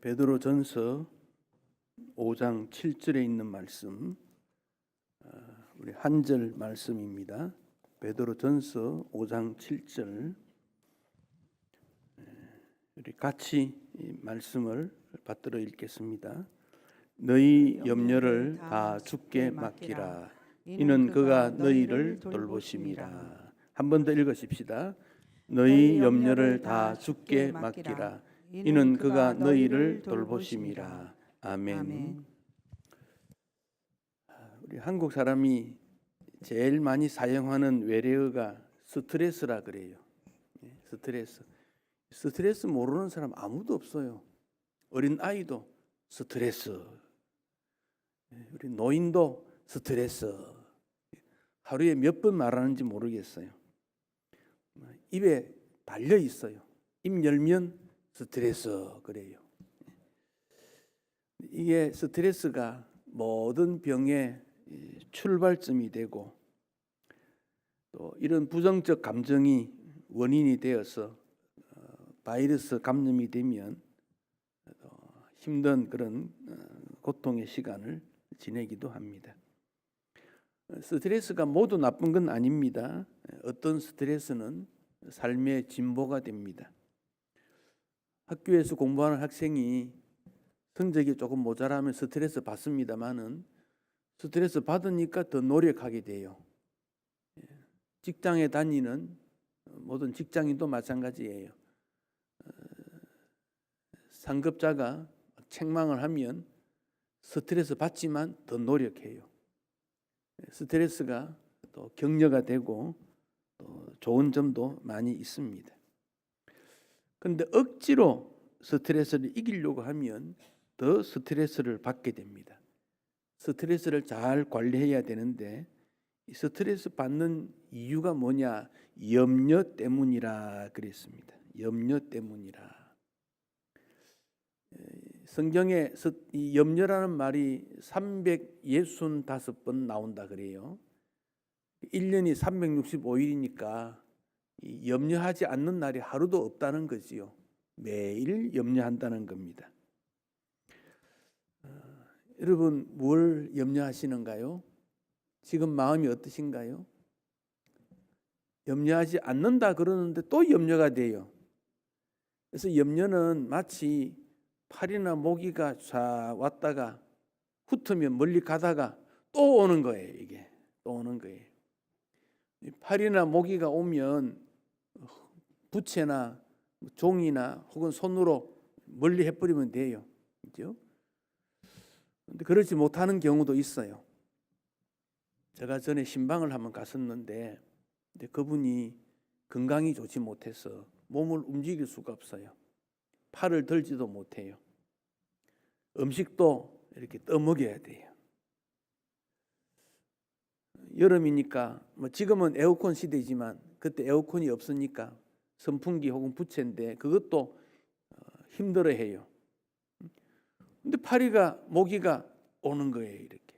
베드로전서 5장 7절에 있는 말씀, 우리 한 절 말씀입니다. 베드로전서 5장 7절, 우리 같이 이 말씀을 받들어 읽겠습니다. 너희 염려를 다 주께 맡기라. 이는 그가 너희를 돌보심이라. 한 번 더 읽으십시다. 너희 염려를 다 주께 맡기라. 이는 그가 너희를 돌보심이라. 아멘. 우리 한국 사람이 제일 많이 사용하는 외래어가 스트레스라 그래요. 스트레스 모르는 사람 아무도 없어요. 어린 아이도 스트레스, 우리 노인도 스트레스. 하루에 몇 번 말하는지 모르겠어요. 입에 달려 있어요. 입 열면 스트레스 그래요. 이게 스트레스가 모든 병의 출발점이 되고, 또 이런 부정적 감정이 원인이 되어서 바이러스 감염이 되면 힘든 그런 고통의 시간을 지내기도 합니다. 스트레스가 모두 나쁜 건 아닙니다. 어떤 스트레스는 삶의 진보가 됩니다. 학교에서 공부하는 학생이 성적이 조금 모자라면 스트레스 받습니다만은 스트레스 받으니까 더 노력하게 돼요. 직장에 다니는 모든 직장인도 마찬가지예요. 상급자가 책망을 하면 스트레스 받지만 더 노력해요. 스트레스가 또 격려가 되고 또 좋은 점도 많이 있습니다. 그런데 억지로 스트레스를 이기려고 하면 더 스트레스를 받게 됩니다. 스트레스를 잘 관리해야 되는데, 이 스트레스 받는 이유가 뭐냐? 염려 때문이라 그랬습니다. 염려 때문이라. 성경에 이 염려라는 말이 365번 나온다 그래요. 1년이 365일이니까 염려하지 않는 날이 하루도 없다는 거지요. 매일 염려한다는 겁니다. 여러분, 뭘 염려하시는가요? 지금 마음이 어떠신가요? 염려하지 않는다 그러는데 또 염려가 돼요. 그래서 염려는 마치 팔이나 모기가 쫙 왔다가 훑으면 멀리 가다가 또 오는 거예요. 이게 또 오는 거예요. 팔이나 모기가 오면 부채나 종이나 혹은 손으로 멀리 해버리면 돼요. 그렇죠? 근데 그렇지 못하는 경우도 있어요. 제가 전에 신방을 한번 갔었는데, 그분이 건강이 좋지 못해서 몸을 움직일 수가 없어요. 팔을 들지도 못해요. 음식도 이렇게 떠먹여야 돼요. 여름이니까, 지금은 에어컨 시대지만 그때 에어컨이 없으니까 선풍기 혹은 부채인데 그것도 힘들어해요. 근데 파리가 모기가 오는 거예요. 이렇게.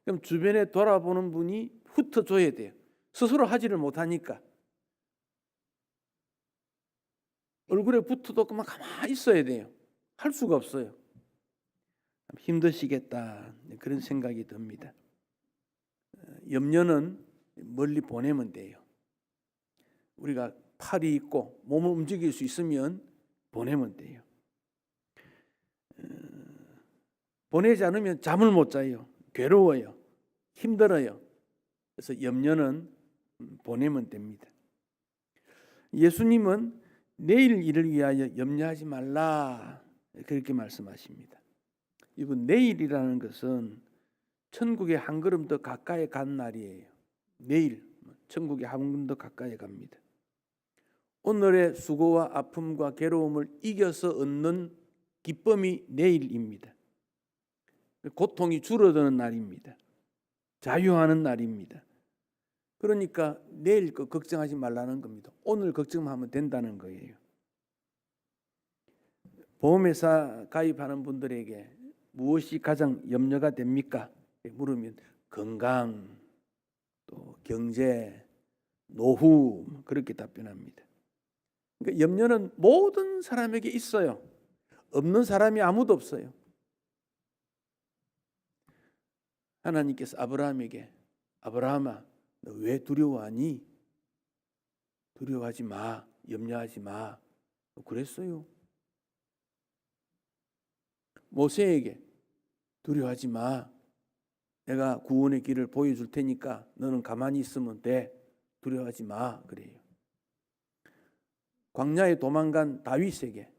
그럼 주변에 돌아보는 분이 훑어줘야 돼요. 스스로 하지를 못하니까. 얼굴에 붙어도 그만 가만히 있어야 돼요. 할 수가 없어요. 힘드시겠다, 그런 생각이 듭니다. 염려는 멀리 보내면 돼요. 우리가 팔이 있고 몸을 움직일 수 있으면 보내면 돼요. 보내지 않으면 잠을 못 자요. 괴로워요. 힘들어요. 그래서 염려는 보내면 됩니다. 예수님은 내일 일을 위하여 염려하지 말라, 그렇게 말씀하십니다. 이분 내일이라는 것은 천국에 한 걸음 더 가까이 간 날이에요. 내일 천국에 한 걸음 더 가까이 갑니다. 오늘의 수고와 아픔과 괴로움을 이겨서 얻는 기쁨이 내일입니다. 고통이 줄어드는 날입니다. 자유하는 날입니다. 그러니까 내일 거 걱정하지 말라는 겁니다. 오늘 걱정하면 된다는 거예요. 보험회사 가입하는 분들에게 무엇이 가장 염려가 됩니까? 물으면 건강, 또 경제, 노후, 그렇게 답변합니다. 그러니까 염려는 모든 사람에게 있어요. 없는 사람이 아무도 없어요. 하나님께서 아브라함에게 아브라함아, 너 왜 두려워하니? 두려워하지 마, 염려하지 마. 그랬어요. 모세에게 두려워하지 마. 내가 구원의 길을 보여줄 테니까 너는 가만히 있으면 돼. 두려워하지 마. 그래요. 광야에 도망간 다윗에게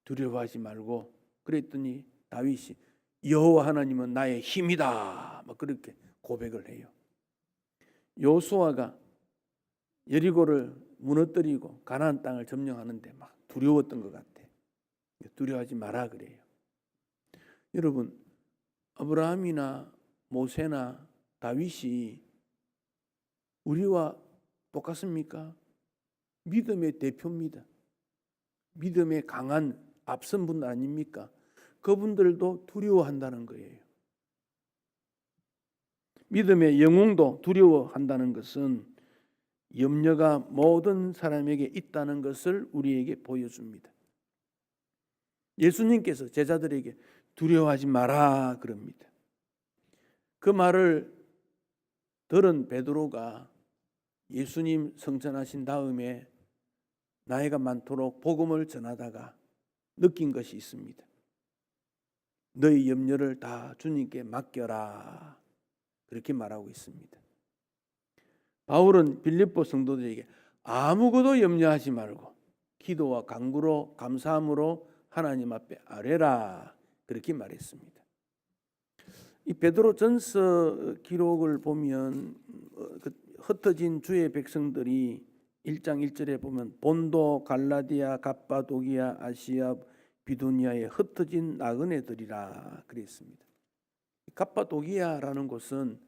두려워하지 말고 그랬더니 다윗이 여호와 하나님은 나의 힘이다. 막 그렇게 고백을 해요. 여호수아가 여리고를 무너뜨리고 가나안 땅을 점령하는데 막 두려웠던 것 같아. 두려워하지 마라 그래요. 여러분, 아브라함이나 모세나 다윗이 우리와 똑같습니까? 믿음의 대표입니다. 믿음의 강한 앞선 분 아닙니까? 그분들도 두려워한다는 거예요. 믿음의 영웅도 두려워한다는 것은 염려가 모든 사람에게 있다는 것을 우리에게 보여줍니다. 예수님께서 제자들에게 두려워하지 마라 그럽니다. 그 말을 들은 베드로가 예수님 승천하신 다음에 나이가 많도록 복음을 전하다가 느낀 것이 있습니다. 너희 염려를 다 주님께 맡겨라. 그렇게 말하고 있습니다. 바울은 빌립보 성도들에게 아무것도 염려하지 말고 기도와 간구로 감사함으로 하나님 앞에 아뢰라. 그렇게 말했습니다. 이 베드로전서 기록을 보면 흩어진 주의 백성들이 1장 1절에 보면 본도, 갈라디아, 갑바도기아, 아시아, 비두니아에 흩어진 나그네들이라 그랬습니다. 갑바도기아라는 곳은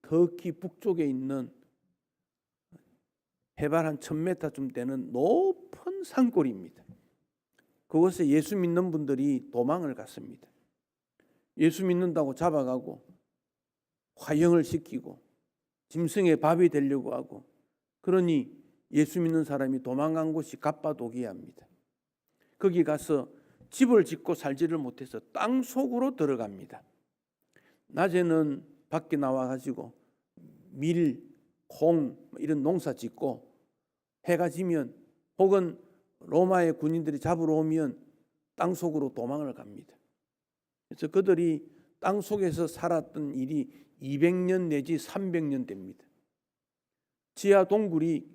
터키 북쪽에 있는 해발 한 1000m쯤 되는 높은 산골입니다. 그곳에 예수 믿는 분들이 도망을 갔습니다. 예수 믿는다고 잡아가고 화형을 시키고 짐승의 밥이 되려고 하고, 그러니 예수 믿는 사람이 도망간 곳이 갑바도기아입니다. 거기 가서 집을 짓고 살지를 못해서 땅 속으로 들어갑니다. 낮에는 밖에 나와가지고 밀, 콩 이런 농사 짓고, 해가 지면 혹은 로마의 군인들이 잡으러 오면 땅 속으로 도망을 갑니다. 그래서 그들이 땅 속에서 살았던 일이 200년 내지 300년 됩니다. 지하 동굴이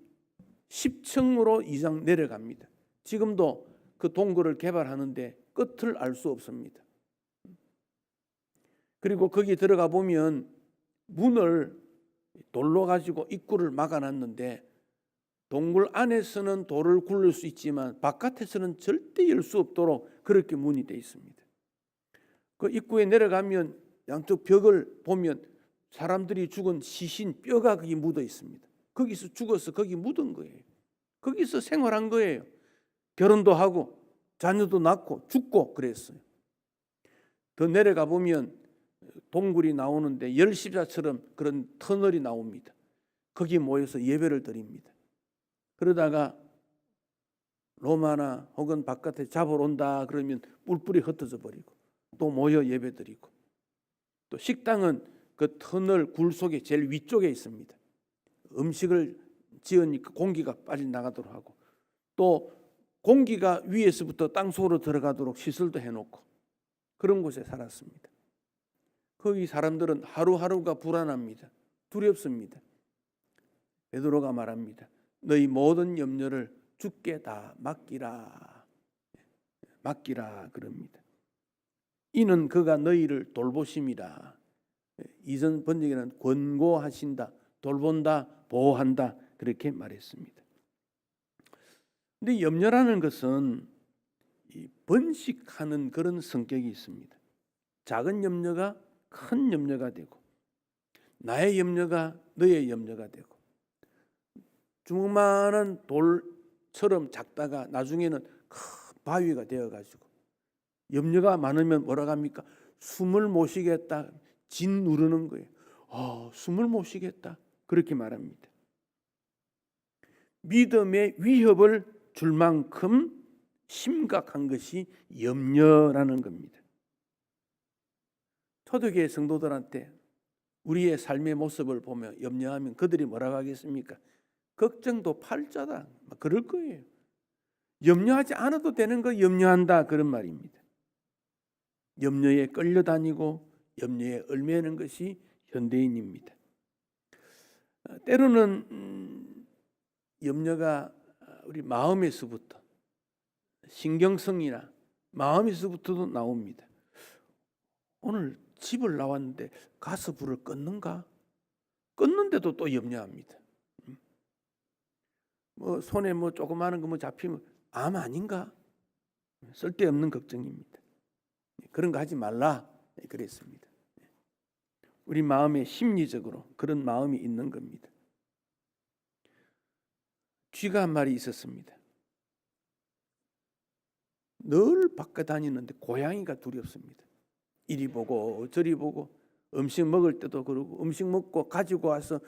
10층으로 이상 내려갑니다. 지금도 그 동굴을 개발하는데 끝을 알 수 없습니다. 그리고 거기 들어가 보면 문을 돌로 가지고 입구를 막아놨는데, 동굴 안에서는 돌을 굴릴 수 있지만 바깥에서는 절대 열 수 없도록 그렇게 문이 되어 있습니다. 그 입구에 내려가면 양쪽 벽을 보면 사람들이 죽은 시신 뼈가 거기 묻어 있습니다. 거기서 죽어서 거기 묻은 거예요. 거기서 생활한 거예요. 결혼도 하고 자녀도 낳고 죽고 그랬어요. 더 내려가 보면 동굴이 나오는데 열십자처럼 그런 터널이 나옵니다. 거기 모여서 예배를 드립니다. 그러다가 로마나 혹은 바깥에 잡으러 온다 그러면 뿔뿔이 흩어져 버리고 또 모여 예배 드리고, 또 식당은 그 터널 굴 속에 제일 위쪽에 있습니다. 음식을 지으니까 공기가 빨리 나가도록 하고, 또 공기가 위에서부터 땅 속으로 들어가도록 시설도 해놓고 그런 곳에 살았습니다. 거기 사람들은 하루하루가 불안합니다. 두렵습니다. 베드로가 말합니다. 너희 모든 염려를 주께 다 맡기라. 맡기라 그럽니다. 이는 그가 너희를 돌보심이라. 이전 번역에는 권고하신다, 돌본다, 보호한다 그렇게 말했습니다. 근데 염려라는 것은 번식하는 그런 성격이 있습니다. 작은 염려가 큰 염려가 되고, 나의 염려가 너의 염려가 되고, 주먹만한 돌처럼 작다가 나중에는 큰 바위가 되어가지고, 염려가 많으면 뭐라고 합니까? 숨을 못 쉬겠다, 진 누르는 거예요. 숨을 못 쉬겠다 그렇게 말합니다. 믿음의 위협을 줄 만큼 심각한 것이 염려라는 겁니다. 초대교회 성도들한테 우리의 삶의 모습을 보며 염려하면 그들이 뭐라고 하겠습니까? 걱정도 팔자다. 그럴 거예요. 염려하지 않아도 되는 거 염려한다, 그런 말입니다. 염려에 끌려다니고 염려에 얽매이는 것이 현대인입니다. 때로는 염려가 우리 마음에서부터, 신경성이나 마음에서부터도 나옵니다. 오늘 집을 나왔는데 가스 불을 껐는가? 껐는데도 또 염려합니다. 손에 조그마한 거 잡히면 암 아닌가? 쓸데없는 걱정입니다. 그런 거 하지 말라 그랬습니다. 우리 마음에 심리적으로 그런 마음이 있는 겁니다. 쥐가 한 마리 있었습니다. 늘 밖에 다니는데 고양이가 두렵습니다. 이리 보고 저리 보고, 음식 먹을 때도 그러고, 음식 먹고 가지고 와서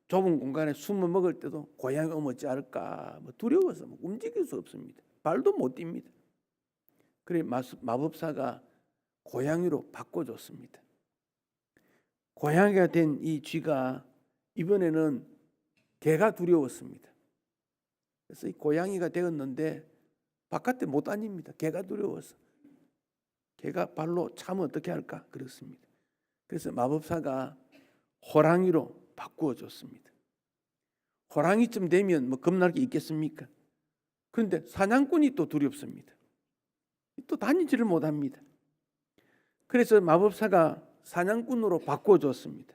좁은 공간에 숨어 먹을 때도 고양이 오면 어찌 할까 두려워서 움직일 수 없습니다. 발도 못 뛵니다. 그래 마법사가 고양이로 바꿔줬습니다. 고양이가 된 이 쥐가 이번에는 개가 두려웠습니다. 그래서 이 고양이가 되었는데 바깥에 못 다닙니다. 개가 두려워서. 개가 발로 차면 어떻게 할까? 그렇습니다. 그래서 마법사가 호랑이로 바꾸어 줬습니다. 호랑이쯤 되면 겁날 게 있겠습니까? 그런데 사냥꾼이 또 두렵습니다. 또 다니지를 못합니다. 그래서 마법사가 사냥꾼으로 바꾸어 줬습니다.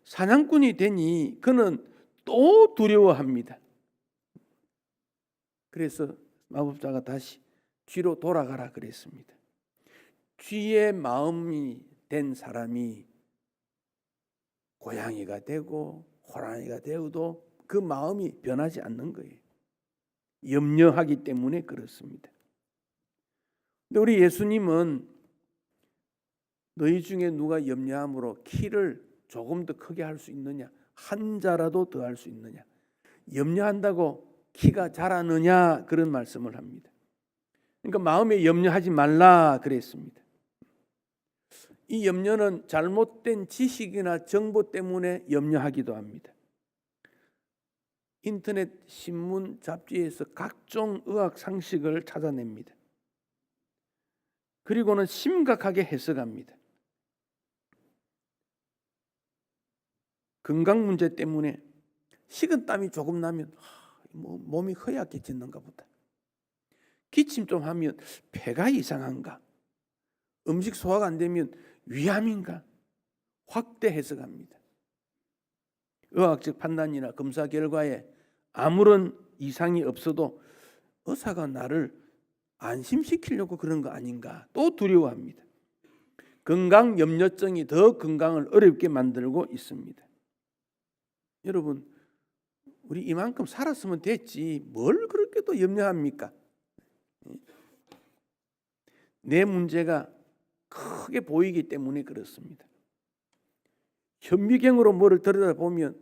사냥꾼이 되니 그는 또 두려워합니다. 그래서 마법사가 다시 쥐로 돌아가라 그랬습니다. 쥐의 마음이 된 사람이 고양이가 되고 호랑이가 되어도 그 마음이 변하지 않는 거예요. 염려하기 때문에 그렇습니다. 근데 우리 예수님은 너희 중에 누가 염려함으로 키를 조금 더 크게 할 수 있느냐, 한 자라도 더 할 수 있느냐, 염려한다고 키가 자라느냐, 그런 말씀을 합니다. 그러니까 마음에 염려하지 말라 그랬습니다. 이 염려는 잘못된 지식이나 정보 때문에 염려하기도 합니다. 인터넷 신문 잡지에서 각종 의학 상식을 찾아냅니다. 그리고는 심각하게 해석합니다. 건강 문제 때문에 식은땀이 조금 나면 몸이 허약해졌는가 보다. 기침 좀 하면 폐가 이상한가? 음식 소화가 안 되면 위암인가? 확대 해석합니다. 의학적 판단이나 검사 결과에 아무런 이상이 없어도 의사가 나를 안심시키려고 그런 거 아닌가? 또 두려워합니다. 건강 염려증이 더 건강을 어렵게 만들고 있습니다. 여러분, 우리 이만큼 살았으면 됐지 뭘 그렇게 또 염려합니까? 내 문제가 크게 보이기 때문에 그렇습니다. 현미경으로 뭐를 들여다보면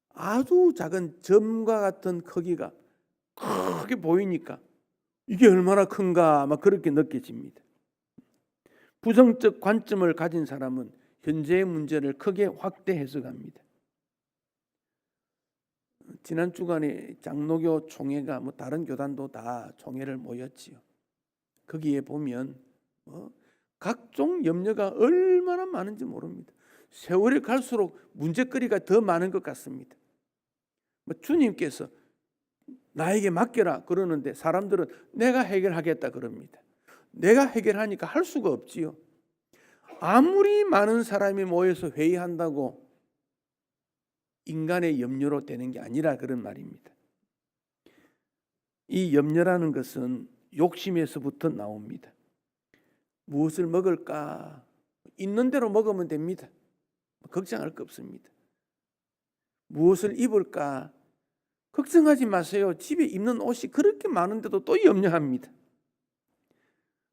아주 작은 점과 같은 크기가 크게 보이니까 이게 얼마나 큰가 그렇게 느껴집니다. 부정적 관점을 가진 사람은 현재의 문제를 크게 확대 해석합니다. 지난 주간에 장로교 총회가 다른 교단도 다 총회를 모였지요. 거기에 보면 각종 염려가 얼마나 많은지 모릅니다. 세월이 갈수록 문제거리가 더 많은 것 같습니다. 주님께서 나에게 맡겨라 그러는데 사람들은 내가 해결하겠다 그럽니다. 내가 해결하니까 할 수가 없지요. 아무리 많은 사람이 모여서 회의한다고 인간의 염려로 되는 게 아니라 그런 말입니다. 이 염려라는 것은 욕심에서부터 나옵니다. 무엇을 먹을까? 있는 대로 먹으면 됩니다. 걱정할 거 없습니다. 무엇을 입을까? 걱정하지 마세요. 집에 입는 옷이 그렇게 많은데도 또 염려합니다.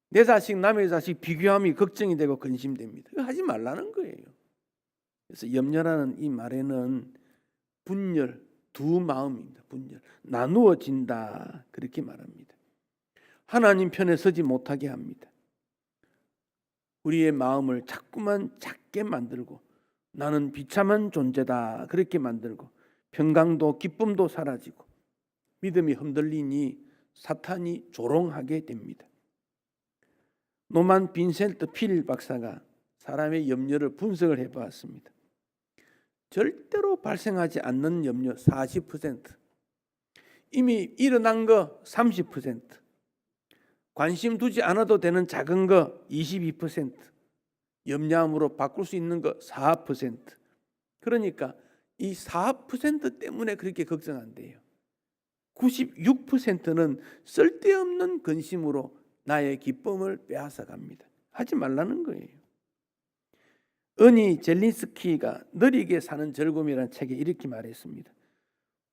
내 자식 남의 자식 비교함이 걱정이 되고 근심됩니다. 그거 하지 말라는 거예요. 그래서 염려라는 이 말에는 분열, 두 마음입니다. 분열. 나누어진다. 그렇게 말합니다. 하나님 편에 서지 못하게 합니다. 우리의 마음을 자꾸만 작게 만들고 나는 비참한 존재다. 그렇게 만들고 평강도 기쁨도 사라지고 믿음이 흔들리니 사탄이 조롱하게 됩니다. 노만 빈센트 필 박사가 사람의 염려를 분석을 해보았습니다. 절대로 발생하지 않는 염려 40%, 이미 일어난 거 30%, 관심 두지 않아도 되는 작은 거 22%, 염려함으로 바꿀 수 있는 거 4%. 그러니까 이 4% 때문에 그렇게 걱정한대요. 96%는 쓸데없는 근심으로 나의 기쁨을 빼앗아 갑니다. 하지 말라는 거예요. 은희 젤린스키가 느리게 사는 즐거움이라는 책에 이렇게 말했습니다.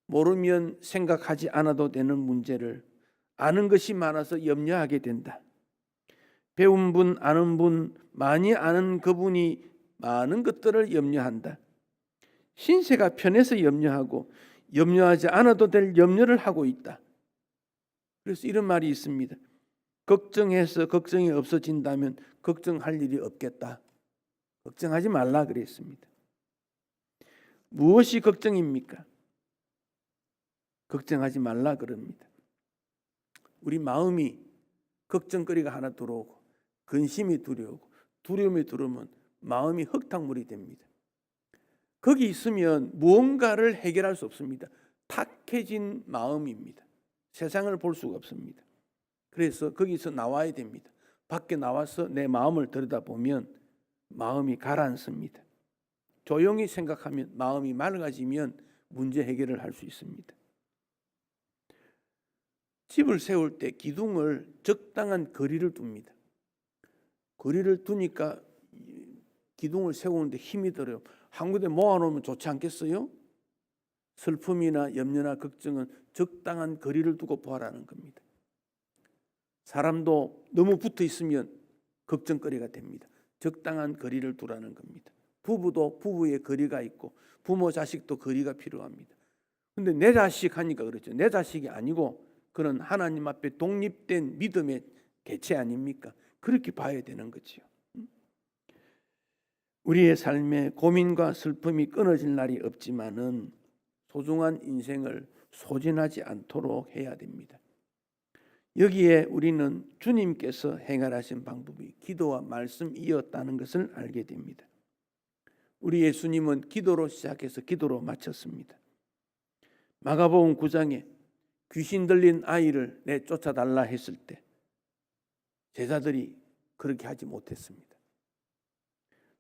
모르면 생각하지 않아도 되는 문제를 아는 것이 많아서 염려하게 된다. 배운 분, 아는 분, 많이 아는 그분이 많은 것들을 염려한다. 신세가 편해서 염려하고 염려하지 않아도 될 염려를 하고 있다. 그래서 이런 말이 있습니다. 걱정해서 걱정이 없어진다면 걱정할 일이 없겠다. 걱정하지 말라 그랬습니다. 무엇이 걱정입니까? 걱정하지 말라 그럽니다. 우리 마음이 걱정거리가 하나 들어오고 근심이 들어오고 두려움이 들어오면 마음이 흙탕물이 됩니다. 거기 있으면 무언가를 해결할 수 없습니다. 탁해진 마음입니다. 세상을 볼 수가 없습니다. 그래서 거기서 나와야 됩니다. 밖에 나와서 내 마음을 들여다보면 마음이 가라앉습니다. 조용히 생각하면 마음이 맑아지면 문제 해결을 할 수 있습니다. 집을 세울 때 기둥을 적당한 거리를 둡니다. 거리를 두니까 기둥을 세우는데 힘이 들어요. 한 군데 모아놓으면 좋지 않겠어요? 슬픔이나 염려나 걱정은 적당한 거리를 두고 보아라는 겁니다. 사람도 너무 붙어 있으면 걱정거리가 됩니다. 적당한 거리를 두라는 겁니다. 부부도 부부의 거리가 있고 부모 자식도 거리가 필요합니다. 그런데 내 자식 하니까 그렇죠. 내 자식이 아니고 그런 하나님 앞에 독립된 믿음의 개체 아닙니까? 그렇게 봐야 되는 거지요. 우리의 삶에 고민과 슬픔이 끊어질 날이 없지만은 소중한 인생을 소진하지 않도록 해야 됩니다. 여기에 우리는 주님께서 행하신 방법이 기도와 말씀이었다는 것을 알게 됩니다. 우리 예수님은 기도로 시작해서 기도로 마쳤습니다. 마가복음 9장에 귀신 들린 아이를 내쫓아달라 했을 때 제자들이 그렇게 하지 못했습니다.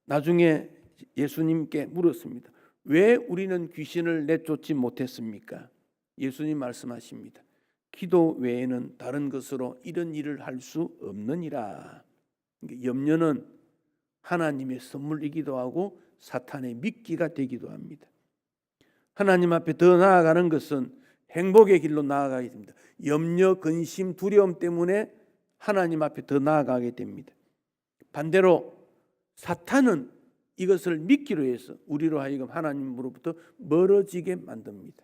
나중에 예수님께 물었습니다. 왜 우리는 귀신을 내쫓지 못했습니까? 예수님 말씀하십니다. 기도 외에는 다른 것으로 이런 일을 할 수 없느니라. 염려는 하나님의 선물이기도 하고 사탄의 미끼가 되기도 합니다. 하나님 앞에 더 나아가는 것은 행복의 길로 나아가게 됩니다. 염려, 근심, 두려움 때문에 하나님 앞에 더 나아가게 됩니다. 반대로 사탄은 이것을 미끼로 해서 우리로 하여금 하나님으로부터 멀어지게 만듭니다.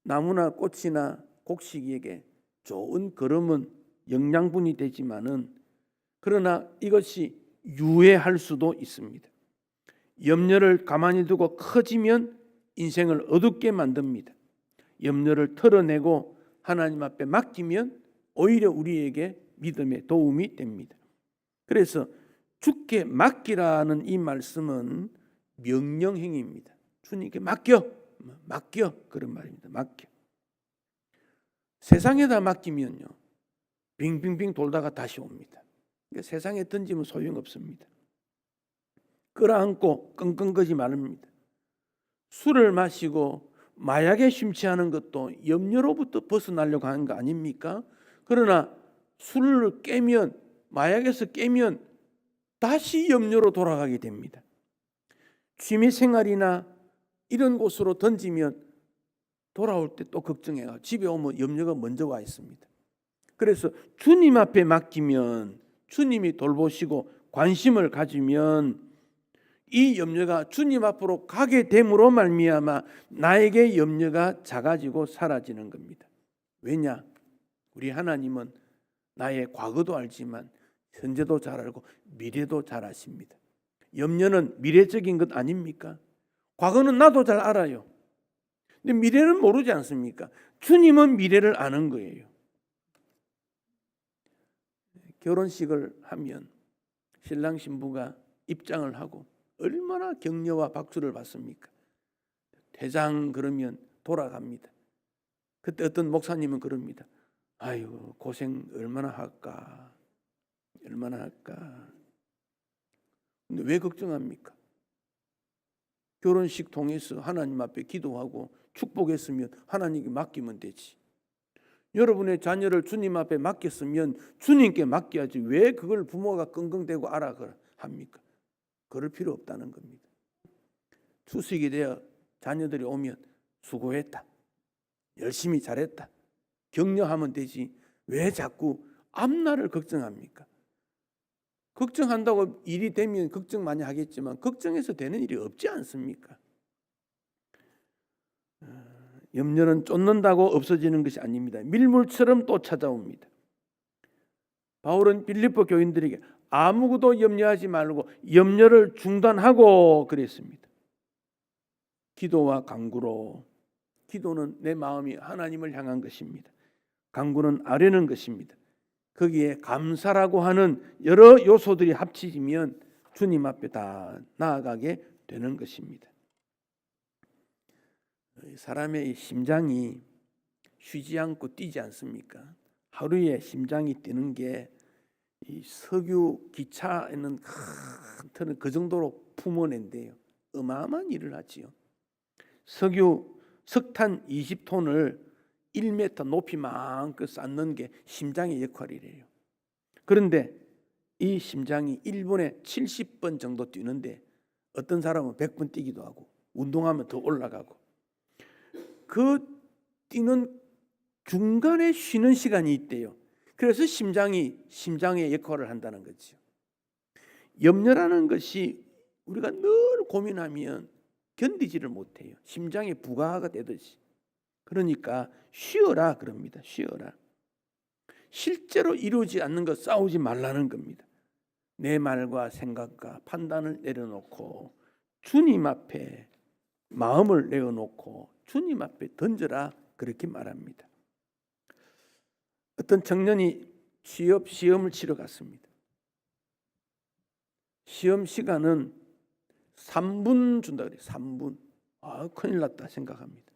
나무나 꽃이나 곡식에게 좋은 거름은 영양분이 되지만은 그러나 이것이 유해할 수도 있습니다. 염려를 가만히 두고 커지면 인생을 어둡게 만듭니다. 염려를 털어내고 하나님 앞에 맡기면 오히려 우리에게 믿음의 도움이 됩니다. 그래서 주께 맡기라는 이 말씀은 명령행위입니다. 주님께 맡겨 그런 말입니다. 맡겨. 세상에다 맡기면요 빙빙빙 돌다가 다시 옵니다. 세상에 던지면 소용없습니다. 끌어안고 끙끙거리지 말입니다. 술을 마시고 마약에 심취하는 것도 염려로부터 벗어나려고 하는 거 아닙니까? 그러나 술을 깨면 마약에서 깨면 다시 염려로 돌아가게 됩니다. 취미생활이나 이런 곳으로 던지면 돌아올 때 또 걱정해요. 집에 오면 염려가 먼저 와 있습니다. 그래서 주님 앞에 맡기면 주님이 돌보시고 관심을 가지면 이 염려가 주님 앞으로 가게 됨으로 말미암아 나에게 염려가 작아지고 사라지는 겁니다. 왜냐? 우리 하나님은 나의 과거도 알지만 현재도 잘 알고 미래도 잘 아십니다. 염려는 미래적인 것 아닙니까? 과거는 나도 잘 알아요. 근데 미래는 모르지 않습니까? 주님은 미래를 아는 거예요. 결혼식을 하면 신랑 신부가 입장을 하고 얼마나 격려와 박수를 받습니까? 퇴장 그러면 돌아갑니다. 그때 어떤 목사님은 그럽니다. 아유, 고생 얼마나 할까? 얼마나 할까? 근데 왜 걱정합니까? 결혼식 통해서 하나님 앞에 기도하고 축복했으면 하나님께 맡기면 되지. 여러분의 자녀를 주님 앞에 맡겼으면 주님께 맡겨야지. 왜 그걸 부모가 끙끙대고 알아 합니까? 그럴 필요 없다는 겁니다. 추석이 되어 자녀들이 오면 수고했다, 열심히 잘했다, 격려하면 되지. 왜 자꾸 앞날을 걱정합니까? 걱정한다고 일이 되면 걱정 많이 하겠지만 걱정해서 되는 일이 없지 않습니까? 염려는 쫓는다고 없어지는 것이 아닙니다. 밀물처럼 또 찾아옵니다. 바울은 빌립보 교인들에게 아무것도 염려하지 말고 염려를 중단하고 그랬습니다. 기도와 간구로. 기도는 내 마음이 하나님을 향한 것입니다. 간구는 아뢰는 것입니다. 거기에 감사라고 하는 여러 요소들이 합치면 주님 앞에 다 나아가게 되는 것입니다. 사람의 심장이 쉬지 않고 뛰지 않습니까? 하루에 심장이 뛰는 게 이 석유 기차에는 큰 틀은 그 정도로 품어낸대요. 어마어마한 일을 하지요. 석탄 20톤을 1m 높이만큼 쌓는 게 심장의 역할이래요. 그런데 이 심장이 1분에 70번 정도 뛰는데 어떤 사람은 100번 뛰기도 하고 운동하면 더 올라가고, 그 뛰는 중간에 쉬는 시간이 있대요. 그래서 심장의 역할을 한다는 거죠. 염려라는 것이 우리가 늘 고민하면 견디지를 못해요. 심장에 부가가 되듯이. 그러니까 쉬어라 그럽니다. 쉬어라. 실제로 이루어지지 않는 것 싸우지 말라는 겁니다. 내 말과 생각과 판단을 내려놓고 주님 앞에 마음을 내어놓고 주님 앞에 던져라, 그렇게 말합니다. 어떤 청년이 시험을 치러 갔습니다. 시험 시간은 3분 준다 그래요. 3분. 큰일 났다 생각합니다.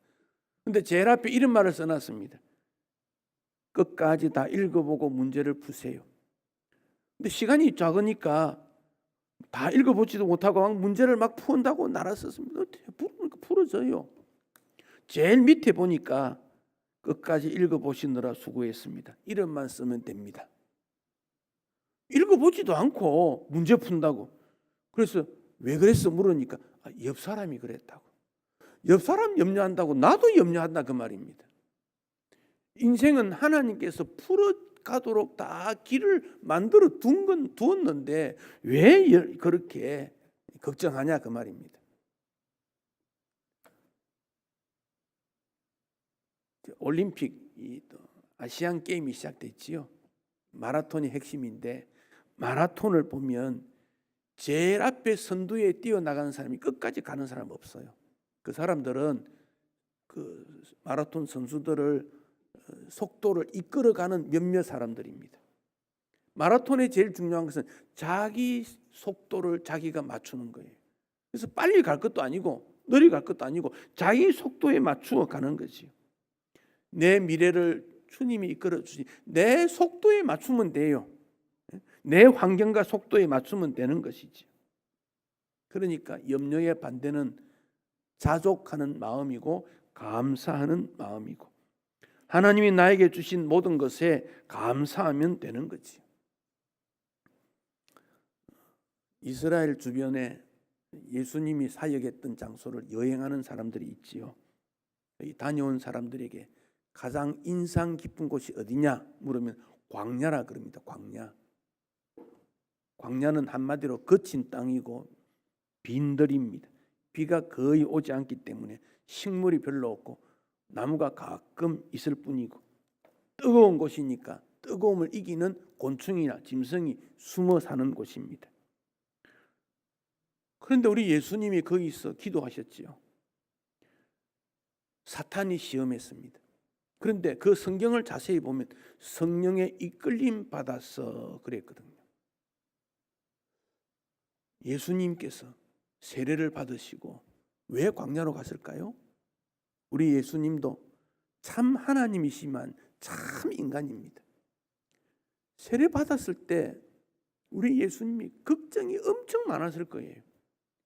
근데 제일 앞에 이런 말을 써놨습니다. 끝까지 다 읽어보고 문제를 푸세요. 근데 시간이 작으니까 다 읽어보지도 못하고 막 문제를 막 푼다고 날았었습니다. 풀어져요. 제일 밑에 보니까 끝까지 읽어보시느라 수고했습니다, 이름만 쓰면 됩니다. 읽어보지도 않고 문제 푼다고. 그래서 왜 그랬어 물으니까 옆 사람이 그랬다고. 옆 사람 염려한다고 나도 염려한다 그 말입니다. 인생은 하나님께서 풀어가도록 다 길을 만들어 두었는데 왜 그렇게 걱정하냐 그 말입니다. 올림픽 아시안 게임이 시작됐지요. 마라톤이 핵심인데 마라톤을 보면 제일 앞에 선두에 뛰어나가는 사람이 끝까지 가는 사람 없어요. 그 사람들은 그 마라톤 선수들을 속도를 이끌어가는 몇몇 사람들입니다. 마라톤의 제일 중요한 것은 자기 속도를 자기가 맞추는 거예요. 그래서 빨리 갈 것도 아니고 느리 갈 것도 아니고 자기 속도에 맞추어 가는 거지요. 내 미래를 주님이 이끌어 주시. 내 속도에 맞추면 돼요. 내 환경과 속도에 맞추면 되는 것이지. 그러니까 염려의 반대는 자족하는 마음이고 감사하는 마음이고, 하나님이 나에게 주신 모든 것에 감사하면 되는 거지. 이스라엘 주변에 예수님이 사역했던 장소를 여행하는 사람들이 있지요. 다녀온 사람들에게 가장 인상 깊은 곳이 어디냐 물으면 광야라 그럽니다. 광야는 한마디로 거친 땅이고 빈들입니다. 비가 거의 오지 않기 때문에 식물이 별로 없고 나무가 가끔 있을 뿐이고 뜨거운 곳이니까 뜨거움을 이기는 곤충이나 짐승이 숨어 사는 곳입니다. 그런데 우리 예수님이 거기서 기도하셨지요. 사탄이 시험했습니다. 그런데 그 성경을 자세히 보면 성령의 이끌림 받아서 그랬거든요. 예수님께서 세례를 받으시고 왜 광야로 갔을까요? 우리 예수님도 참 하나님이시지만 참 인간입니다. 세례 받았을 때 우리 예수님이 걱정이 엄청 많았을 거예요.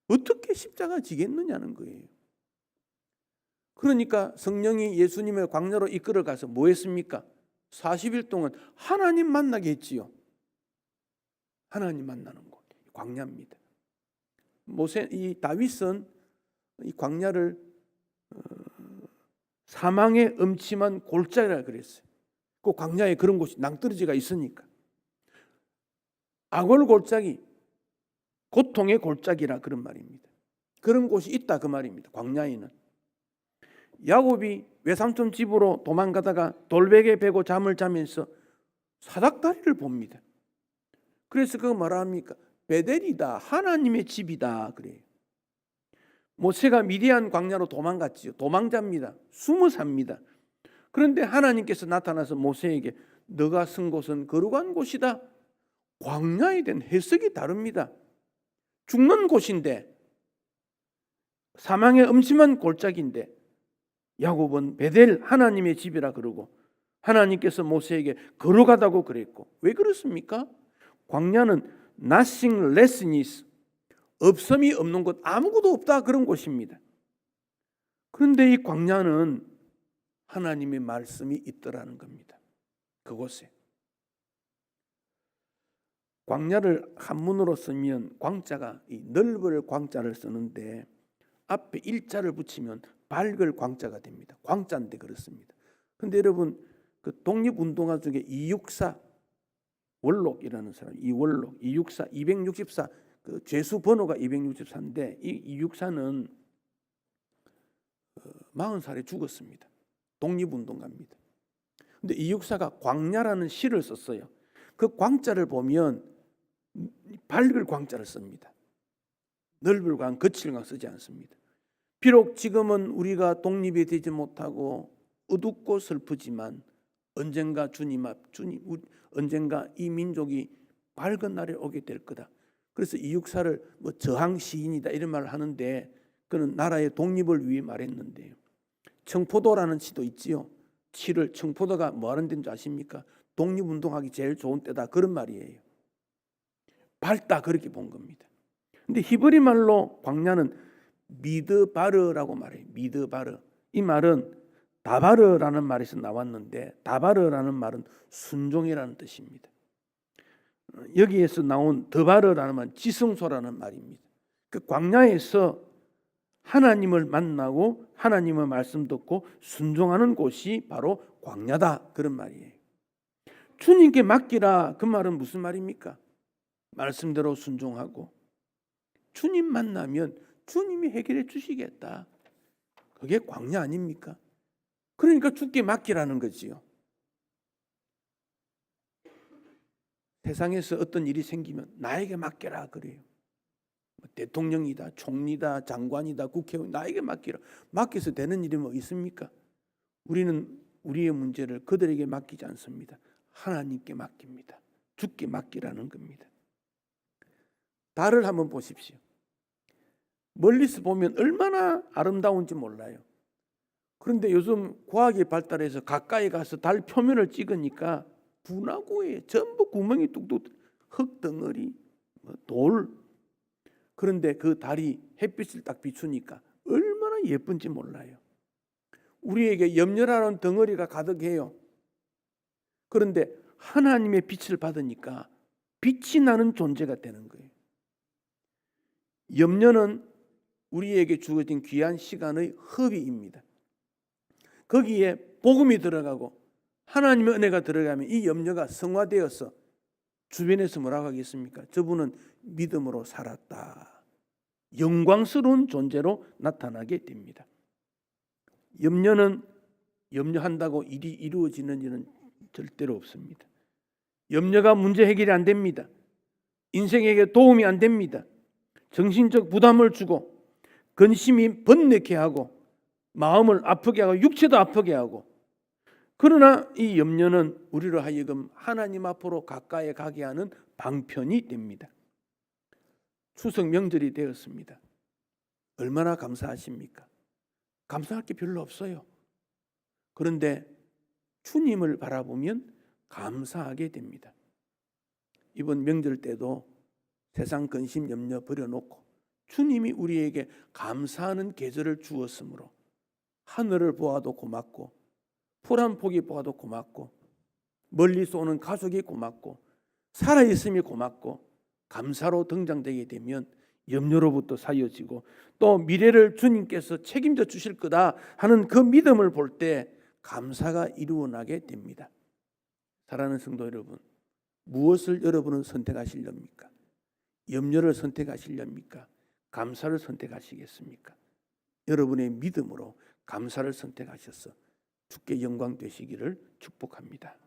어떻게 십자가 지겠느냐는 거예요. 그러니까 성령이 예수님을 광야로 이끌어 가서 뭐 했습니까? 40일 동안 하나님 만나게 했지요. 하나님 만나는 곳, 광야입니다. 이 다윗은 이 광야를 사망의 음침한 골짜기라 그랬어요. 그 광야에 그런 곳이 낭떠러지가 있으니까. 악월 골짜기, 고통의 골짜기라 그런 말입니다. 그런 곳이 있다 그 말입니다. 광야에는. 야곱이 외삼촌 집으로 도망가다가 돌베개 베고 잠을 자면서 사닥다리를 봅니다. 그래서 그거 뭐라 합니까? 베델이다, 하나님의 집이다 그래요. 모세가 미디안 광야로 도망갔지요. 도망자입니다. 숨어 삽니다. 그런데 하나님께서 나타나서 모세에게 너가 쓴 곳은 거룩한 곳이다. 광야에 대한 해석이 다릅니다. 죽는 곳인데, 사망의 음침한 골짜기인데 야곱은 베델 하나님의 집이라 그러고 하나님께서 모세에게 거룩하다고 그랬고, 왜 그렇습니까? 광야는 nothing lessness, 없음이 없는 곳, 아무것도 없다 그런 곳입니다. 그런데 이 광야는 하나님의 말씀이 있더라는 겁니다. 그곳에. 광야를 한문으로 쓰면 광자가 이 넓을 광자를 쓰는데 앞에 일자를 붙이면 밝을 광자가 됩니다. 광자인데 그렇습니다. 그런데 여러분 그 독립운동가 중에 이육사 월록이라는 사람, 이월록, 이육사 264, 그 죄수 번호가 264인데 이 이육사는 40살에 죽었습니다. 독립운동가입니다. 근데 이육사가 광야라는 시를 썼어요. 그 광자를 보면 밝을 광자를 씁니다. 넓을 광, 거칠 광 쓰지 않습니다. 비록 지금은 우리가 독립이 되지 못하고 어둡고 슬프지만 언젠가 언젠가 이 민족이 밝은 날에 오게 될 거다. 그래서 이육사를 뭐 저항 시인이다 이런 말을 하는데 그는 나라의 독립을 위해 말했는데요. 청포도라는 시도 있지요. 7월 청포도가 뭐 하는 데인 줄 아십니까? 독립운동하기 제일 좋은 때다 그런 말이에요. 밝다 그렇게 본 겁니다. 근데 히브리 말로 광야는 미드바르라고 말해요. 미드바르. 이 말은 다바르라는 말에서 나왔는데 다바르라는 말은 순종이라는 뜻입니다. 여기에서 나온 더바르라는 말은 지성소라는 말입니다. 그 광야에서 하나님을 만나고 하나님의 말씀 듣고 순종하는 곳이 바로 광야다 그런 말이에요. 주님께 맡기라 그 말은 무슨 말입니까? 말씀대로 순종하고 주님 만나면 주님이 해결해 주시겠다. 그게 광야 아닙니까? 그러니까 주께 맡기라는 거지요. 세상에서 어떤 일이 생기면 나에게 맡겨라 그래요. 대통령이다, 총리다, 장관이다, 국회의원 나에게 맡기라. 맡겨서 되는 일이 뭐 있습니까? 우리는 우리의 문제를 그들에게 맡기지 않습니다. 하나님께 맡깁니다. 주께 맡기라는 겁니다. 달을 한번 보십시오. 멀리서 보면 얼마나 아름다운지 몰라요. 그런데 요즘 과학이 발달해서 가까이 가서 달 표면을 찍으니까 분화구에 전부 구멍이 뚝뚝, 흙덩어리, 돌. 그런데 그 달이 햇빛을 딱 비추니까 얼마나 예쁜지 몰라요. 우리에게 염려라는 덩어리가 가득해요. 그런데 하나님의 빛을 받으니까 빛이 나는 존재가 되는 거예요. 염려는 우리에게 주어진 귀한 시간의 허비입니다. 거기에 복음이 들어가고 하나님의 은혜가 들어가면 이 염려가 성화되어서 주변에서 뭐라고 하겠습니까? 저분은 믿음으로 살았다. 영광스러운 존재로 나타나게 됩니다. 염려는 염려한다고 일이 이루어지는 일은 절대로 없습니다. 염려가 문제 해결이 안 됩니다. 인생에게 도움이 안 됩니다. 정신적 부담을 주고 근심이 번뇌케 하고 마음을 아프게 하고 육체도 아프게 하고, 그러나 이 염려는 우리로 하여금 하나님 앞으로 가까이 가게 하는 방편이 됩니다. 추석 명절이 되었습니다. 얼마나 감사하십니까? 감사할 게 별로 없어요. 그런데 주님을 바라보면 감사하게 됩니다. 이번 명절 때도 세상 근심 염려 버려놓고 주님이 우리에게 감사하는 계절을 주었으므로 하늘을 보아도 고맙고 풀 한 포기 보아도 고맙고 멀리서 오는 가족이 고맙고 살아있음이 고맙고 감사로 등장되게 되면 염려로부터 사여지고 또 미래를 주님께서 책임져 주실 거다 하는 그 믿음을 볼 때 감사가 이루어나게 됩니다. 사랑하는 성도 여러분, 무엇을 여러분은 선택하시렵니까? 염려를 선택하시렵니까? 감사를 선택하시겠습니까? 여러분의 믿음으로 감사를 선택하셔서 주께 영광 되시기를 축복합니다.